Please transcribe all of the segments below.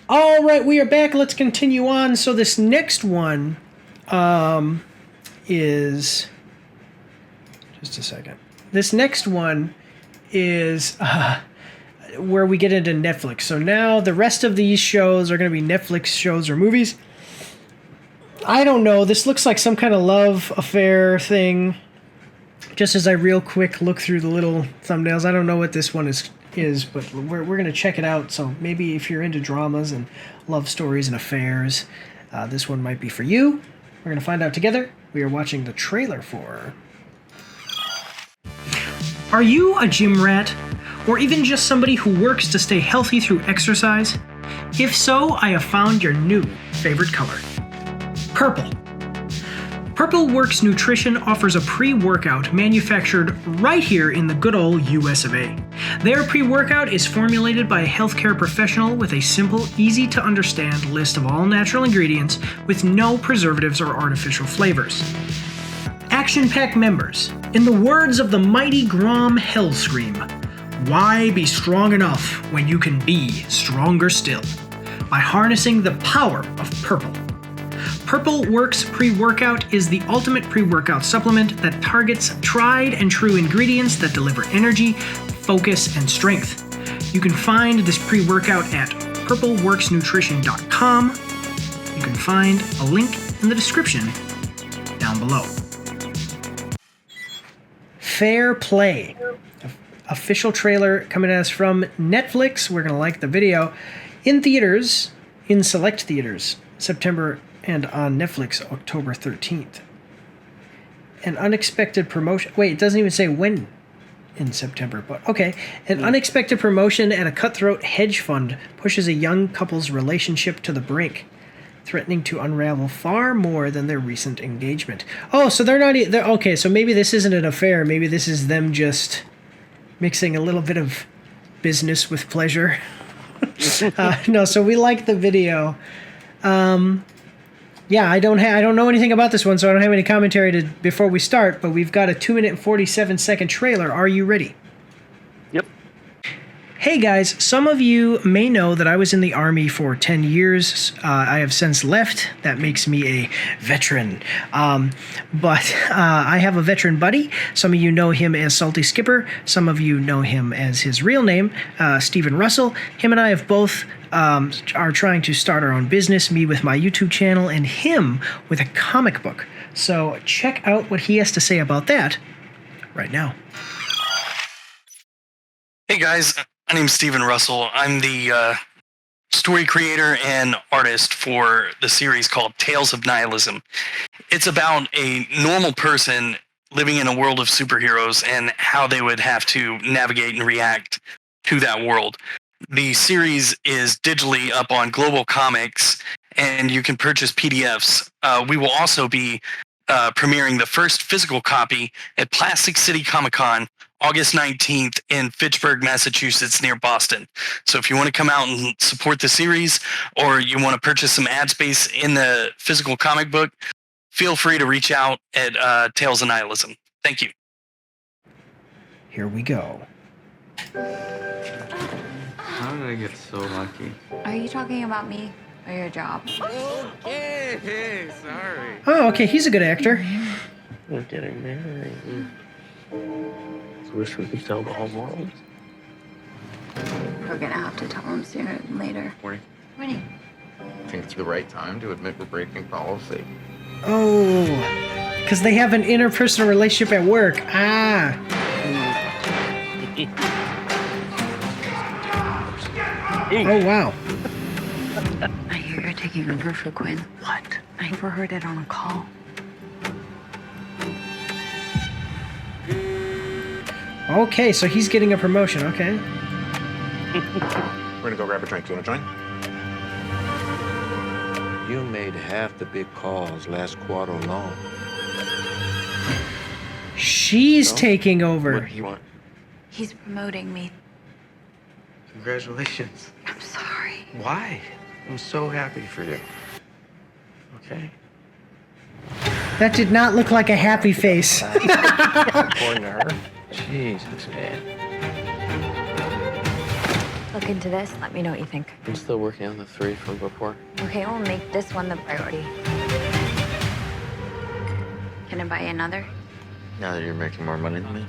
All right, we are back. Let's continue on. So this next one is... Just a second. This next one is where we get into Netflix. So now the rest of these shows are going to be Netflix shows or movies. I don't know. This looks like some kind of love affair thing. Just as I real quick look through the little thumbnails, I don't know what this one is, but we're going to check it out. So maybe if you're into dramas and love stories and affairs, this one might be for you. We're going to find out together. We are watching the trailer for... Are you a gym rat? Or even just somebody who works to stay healthy through exercise? If so, I have found your new favorite color. Purple. Purple Works Nutrition offers a pre-workout manufactured right here in the good old US of A. Their pre-workout is formulated by a healthcare professional with a simple, easy-to-understand list of all natural ingredients with no preservatives or artificial flavors. Action Pack members, in the words of the mighty Grom Hellscream, why be strong enough when you can be stronger still? By harnessing the power of purple. Purple Works Pre-Workout is the ultimate pre-workout supplement that targets tried and true ingredients that deliver energy, focus, and strength. You can find this pre-workout at purpleworksnutrition.com. You can find a link in the description down below. Fair Play. Official trailer coming at us from Netflix. We're going to like the video. In theaters, in select theaters, September, and on Netflix, October 13th. An unexpected promotion... Wait, it doesn't even say when in September, but okay. An unexpected promotion at a cutthroat hedge fund pushes a young couple's relationship to the brink, threatening to unravel far more than their recent engagement. Oh, so they're not... okay, so maybe this isn't an affair. Maybe this is them just mixing a little bit of business with pleasure. No, so we like the video. Yeah, I don't know anything about this one, so I don't have any commentary before we start, but we've got a 2-minute and 47-second trailer. Are you ready? Yep. Hey guys, some of you may know that I was in the Army for 10 years. I have since left. That makes me a veteran. But I have a veteran buddy. Some of you know him as Salty Skipper. Some of you know him as his real name, Stephen Russell. Him and I have both are trying to start our own business, me with my YouTube channel and him with a comic book. So check out what he has to say about that right now. Hey guys, my name's Stephen Russell. I'm the story creator and artist for the series called Tales of Nihilism. It's about a normal person living in a world of superheroes and how they would have to navigate and react to that world. The series is digitally up on Global Comics, and you can purchase PDFs. We will also be premiering the first physical copy at Plastic City Comic-Con August 19th in Fitchburg, Massachusetts, near Boston. So if you want to come out and support the series, or you want to purchase some ad space in the physical comic book, feel free to reach out at Tales of Nihilism. Thank you. Here we go. How did I get so lucky? Are you talking about me or your job? Okay, sorry. Oh, okay, he's a good actor. We're getting married. I wish we could tell the whole world. We're gonna have to tell him sooner than later. Morning. Morning. I think it's the right time to admit we're breaking policy. Oh, because they have an interpersonal relationship at work. Ah. Oh, wow. I hear you're taking over for Quinn. What? I overheard it on a call. Okay, so he's getting a promotion, okay. We're gonna go grab a drink. You wanna join? You made half the big calls last quarter alone. She's taking over. What do you want? He's promoting me. Congratulations. I'm sorry. Why? I'm so happy for you. Okay. That did not look like a happy face. Poor her. Jesus, man. Look into this. Let me know what you think. I'm still working on the 3 from before. Okay, we'll make this one the priority. Can I buy you another? Now that you're making more money than me.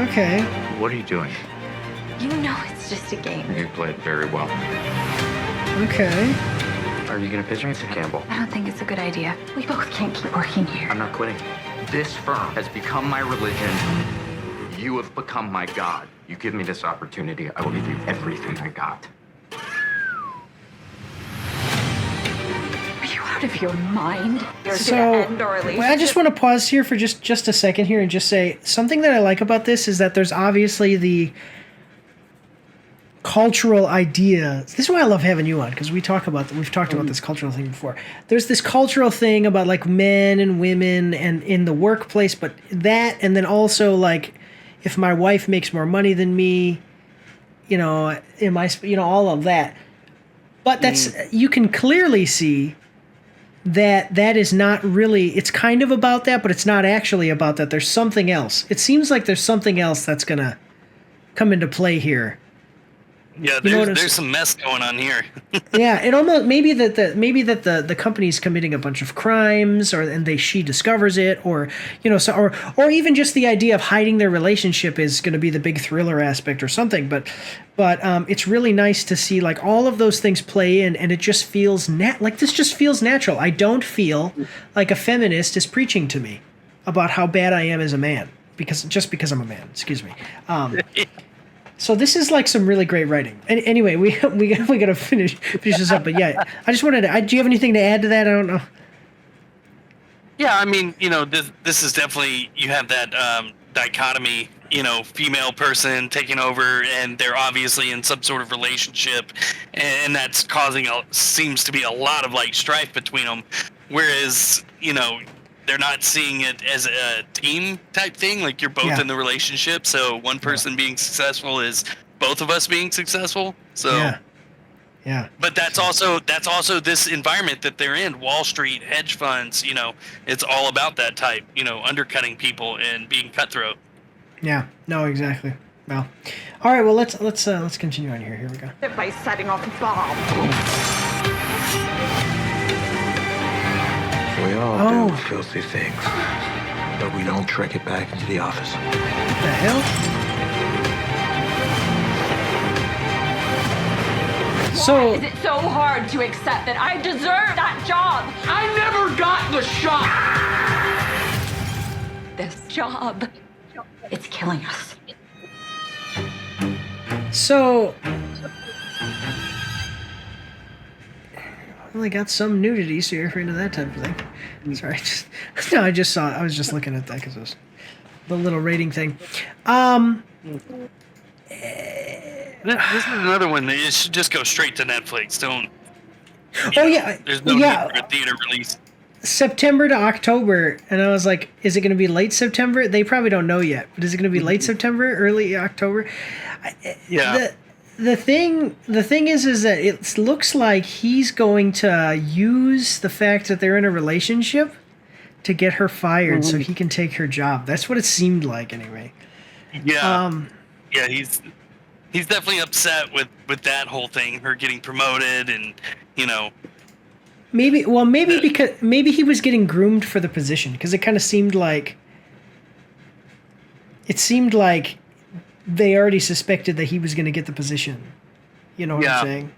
Okay. What are you doing? You know it's just a game. You played very well. Okay. Are you gonna pitch me to Campbell? I don't think it's a good idea. We both can't keep working here. I'm not quitting. This firm has become my religion. You have become my God. You give me this opportunity, I will give you everything I got. Are you out of your mind? You're So, gonna end our relationship. well, I just want to pause here for just a second here and just say something that I like about this is that there's obviously the cultural idea. This is why I love having you on, because we've talked about this cultural thing before. There's this cultural thing about like men and women and in the workplace, but that, and then also like if my wife makes more money than me, all of that. But that's you can clearly see that is not really, it's kind of about that, but it's not actually about that. There's something else. It seems like there's something else that's going to come into play here. Yeah, there's some mess going on here. Yeah, it almost maybe that the company's committing a bunch of crimes, she discovers it, or or even just the idea of hiding their relationship is going to be the big thriller aspect or something. But it's really nice to see like all of those things play in, and it just feels this just feels natural. I don't feel like a feminist is preaching to me about how bad I am as a man because I'm a man. Excuse me. So this is like some really great writing. And anyway, we got to finish this up. But yeah, I just wanted to. Do you have anything to add to that? I don't know. Yeah, I mean, this is definitely, you have that dichotomy, female person taking over, and they're obviously in some sort of relationship, and that's causing seems to be a lot of like strife between them. Whereas, they're not seeing it as a team type thing, like you're both in the relationship, so one person being successful is both of us being successful. So yeah. But that's also this environment that they're in, Wall Street, hedge funds, it's all about that type, undercutting people and being cutthroat. Yeah, no, exactly. Well, all right, well let's continue on here. Here we go. By setting off a bomb. We all do filthy things, but we don't trick it back into the office. What the hell? Why is it so hard to accept that I deserve that job? I never got the shot! This job, it's killing us. So, only got some nudity, so you're afraid of that type of thing. Sorry, I just saw it. I was just looking at that because it was the little rating thing. This is another one that it should just go straight to Netflix. Don't. There's no need for a theater release. September to October, and I was like, is it going to be late September? They probably don't know yet, but is it going to be late September, early October? Yeah. The thing is that it looks like he's going to use the fact that they're in a relationship to get her fired so he can take her job. That's what it seemed like, anyway. Yeah. Yeah, he's definitely upset with that whole thing, her getting promoted, and Maybe because he was getting groomed for the position, because it kind of seemed like they already suspected that he was going to get the position. You know what I'm saying?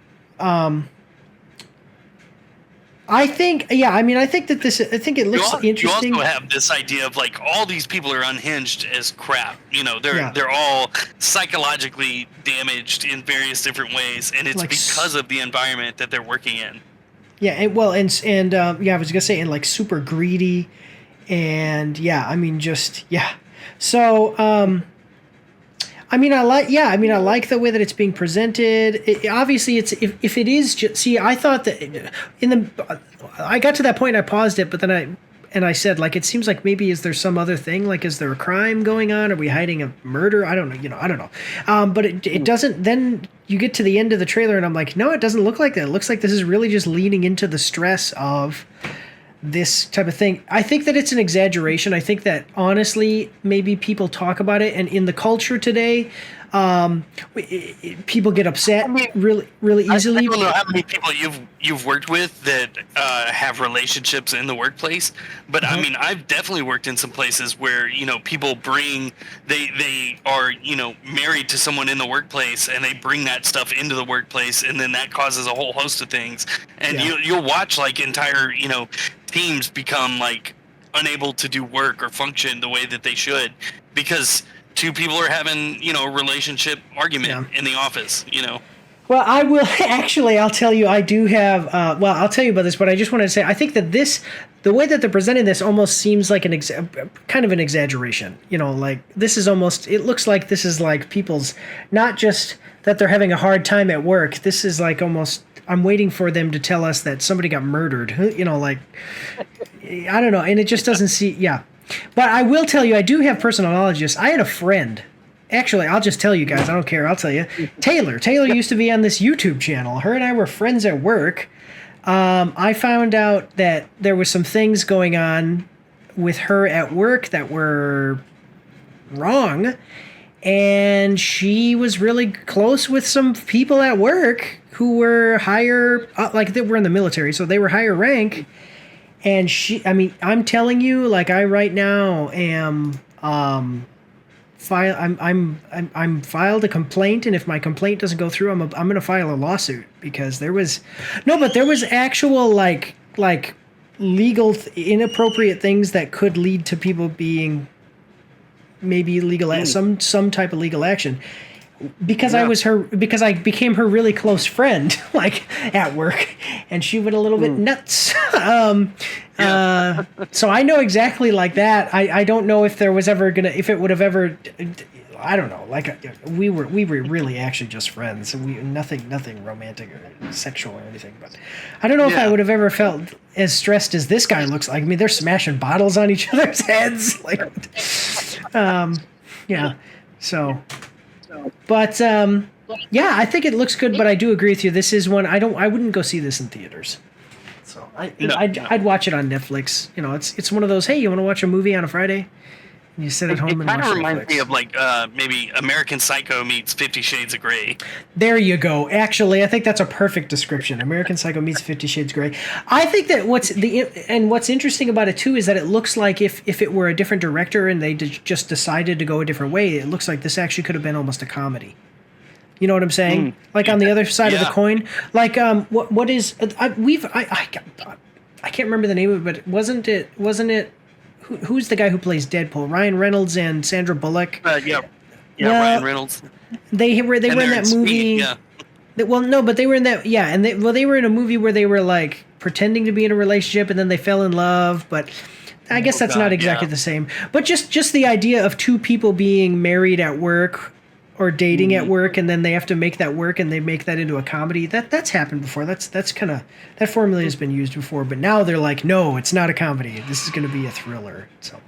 I think it looks interesting. You also have this idea of like all these people are unhinged as crap. They're all psychologically damaged in various different ways, and it's like, because of the environment that they're working in. Yeah, I was gonna say, and like super greedy, and So, I like the way that it's being presented. Obviously, it's if it is just, I thought that I got to that point, I paused it, but then I said, like, it seems like maybe is there some other thing, like, is there a crime going on? Are we hiding a murder? I don't know, I don't know. But it doesn't. Then you get to the end of the trailer, and I'm like, no, it doesn't look like that. It looks like this is really just leaning into the stress of this type of thing. I think that it's an exaggeration. I think that honestly, maybe people talk about it, and in the culture today, People get upset really easily. I don't know how many people you've worked with that have relationships in the workplace, but I mean, I've definitely worked in some places where people they are married to someone in the workplace, and they bring that stuff into the workplace, and then that causes a whole host of things, and you'll watch like entire teams become like unable to do work or function the way that they should because two people are having, a relationship argument in the office, Well, I will actually. I'll tell you. I do have. I'll tell you about this, but I just wanted to say I think that the way that they're presenting this, almost seems like kind of an exaggeration. Like this is almost. It looks like this is like people's, not just that they're having a hard time at work. This is like almost. I'm waiting for them to tell us that somebody got murdered. Like I don't know, and it just doesn't see. Yeah. But I will tell you, I do have personal knowledge of this. I had a friend. Actually, I'll just tell you guys. I don't care. I'll tell you. Taylor used to be on this YouTube channel. Her and I were friends at work. I found out that there was some things going on with her at work that were wrong. And she was really close with some people at work who were higher, like they were in the military, so they were higher rank. And I'm telling you, like I right now am, I'm filed a complaint, and if my complaint doesn't go through, I'm going to file a lawsuit because there was actual like legal inappropriate things that could lead to people being maybe legal some type of legal action. Because I became her really close friend, like at work, and she went a little bit nuts. So I know exactly like that. I don't know if there was ever if it would have ever, I don't know. Like we were really actually just friends. Nothing romantic or sexual or anything. But I don't know if I would have ever felt as stressed as this guy looks like. I mean, they're smashing bottles on each other's heads, like, yeah. So. But I think it looks good. But I do agree with you. This is one I wouldn't go see this in theaters. So I'd watch it on Netflix. It's one of those. Hey, you want to watch a movie on a Friday? And you sit at home and watch Netflix. It kind of reminds me of like maybe American Psycho meets 50 Shades of Grey. There you go. Actually, I think that's a perfect description. American Psycho meets 50 Shades of Grey. I think that what's interesting about it too is that it looks like if it were a different director and they just decided to go a different way, it looks like this actually could have been almost a comedy. You know what I'm saying? Like on the other side of the coin. Like what is I can't remember the name of it, but wasn't it who's the guy who plays Deadpool? Ryan Reynolds and Sandra Bullock. Ryan Reynolds. They were in that movie. But they were in that. Yeah, and they were in a movie where they were like pretending to be in a relationship, and then they fell in love. But I guess that's not exactly the same. But just the idea of two people being married at work or dating at work, and then they have to make that work, and they make that into a comedy. That's happened before. That's kind of, that formula has been used before. But now they're like, no, it's not a comedy. This is going to be a thriller. So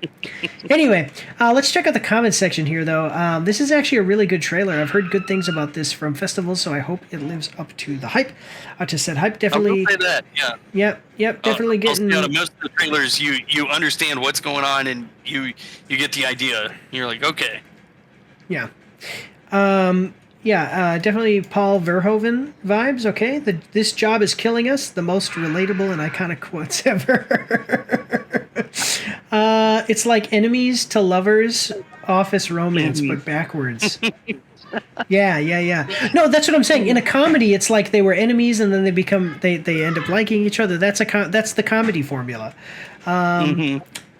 anyway, let's check out the comments section here, though. This is actually a really good trailer. I've heard good things about this from festivals, so I hope it lives up to the hype. To said hype, definitely. I will say that. Yeah. Yep. Definitely getting. Most of the trailers, you understand what's going on, and you get the idea. You're like, okay. Yeah. Definitely Paul Verhoeven vibes. Okay, this job is killing us. The most relatable and iconic quotes ever. It's like enemies to lovers, office romance, but backwards. Yeah. No, that's what I'm saying. In a comedy, it's like they were enemies and then they end up liking each other. That's the comedy formula.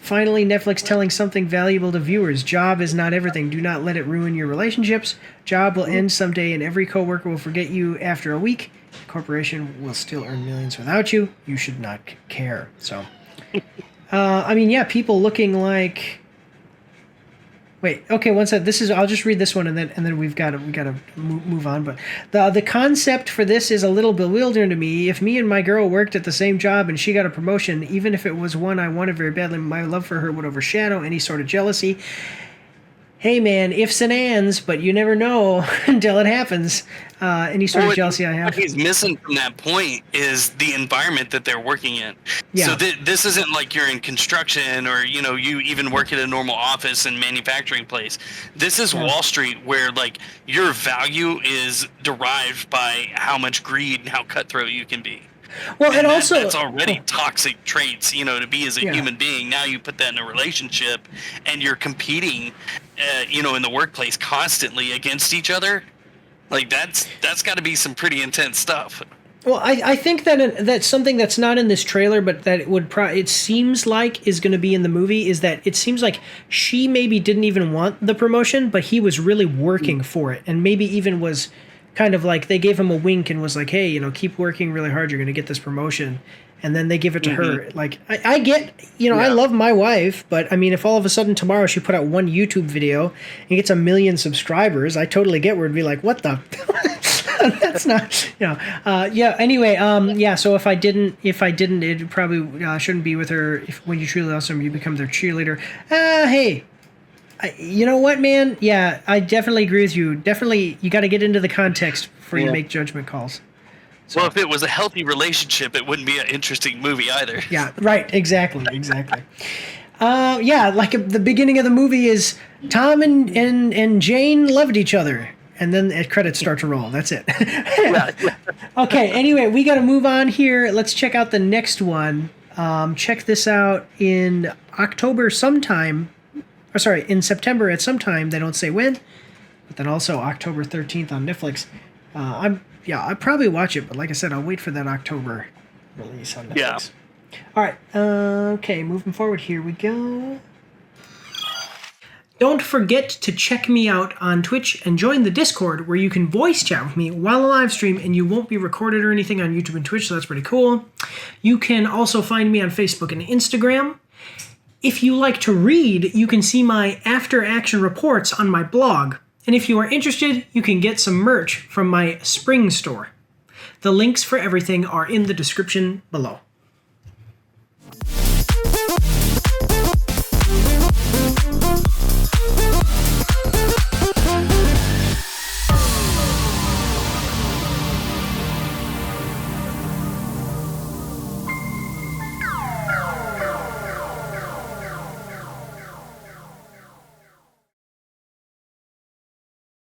Finally, Netflix telling something valuable to viewers. Job is not everything. Do not let it ruin your relationships. Job will end someday and every coworker will forget you after a week. The corporation will still earn millions without you. You should not care. So, people looking like... Wait, okay, one second. I'll just read this one and then we gotta move on. But the concept for this is a little bewildering to me. If me and my girl worked at the same job and she got a promotion, even if it was one I wanted very badly, my love for her would overshadow any sort of jealousy. hey man, ifs and ands, but you never know until it happens. Any sort of jealousy I have. What he's missing from that point is the environment that they're working in. Yeah. So this isn't like you're in construction or, you know, you even work at a normal office and manufacturing place. This is Wall Street, where like your value is derived by how much greed and how cutthroat you can be. Well, and also that's already toxic traits, you know, to be as a human being. Now you put that in a relationship, and you're competing, you know, in the workplace constantly against each other. Like that's got to be some pretty intense stuff. Well, I think that that's something that's not in this trailer, but that it would it seems like is going to be in the movie, is that it seems like she maybe didn't even want the promotion, but he was really working for it, and maybe even was kind of like they gave him a wink and was like, hey, you know, keep working really hard, you're going to get this promotion. And then they give it to her. Like, I get, you know, I love my wife, but I mean, if all of a sudden tomorrow she put out one YouTube video and gets 1 million subscribers, I totally get where it'd be like, what the? That's not, you know. Yeah. Anyway, yeah. So if I didn't, it probably shouldn't be with her. If when you truly love someone, you become their cheerleader. Hey. You know what, man? Yeah, I definitely agree with you. Definitely, you got to get into the context before you make judgment calls. So, well, if it was a healthy relationship, it wouldn't be an interesting movie either. Yeah, right. Exactly. Yeah, like the beginning of the movie is Tom and Jane loved each other. And then the credits start to roll. That's it. Okay, anyway, we got to move on here. Let's check out the next one. Check this out in October sometime. Or sorry, in September at some time. They don't say when. But then also October 13th on Netflix. I'd probably watch it, but like I said, I'll wait for that October release on Netflix. Yeah. All right. Okay, moving forward, here we go. Don't forget to check me out on Twitch and join the Discord, where you can voice chat with me while I live stream, and you won't be recorded or anything on YouTube and Twitch, so that's pretty cool. You can also find me on Facebook and Instagram. If you like to read, you can see my after-action reports on my blog. And if you are interested, you can get some merch from my spring store. The links for everything are in the description below.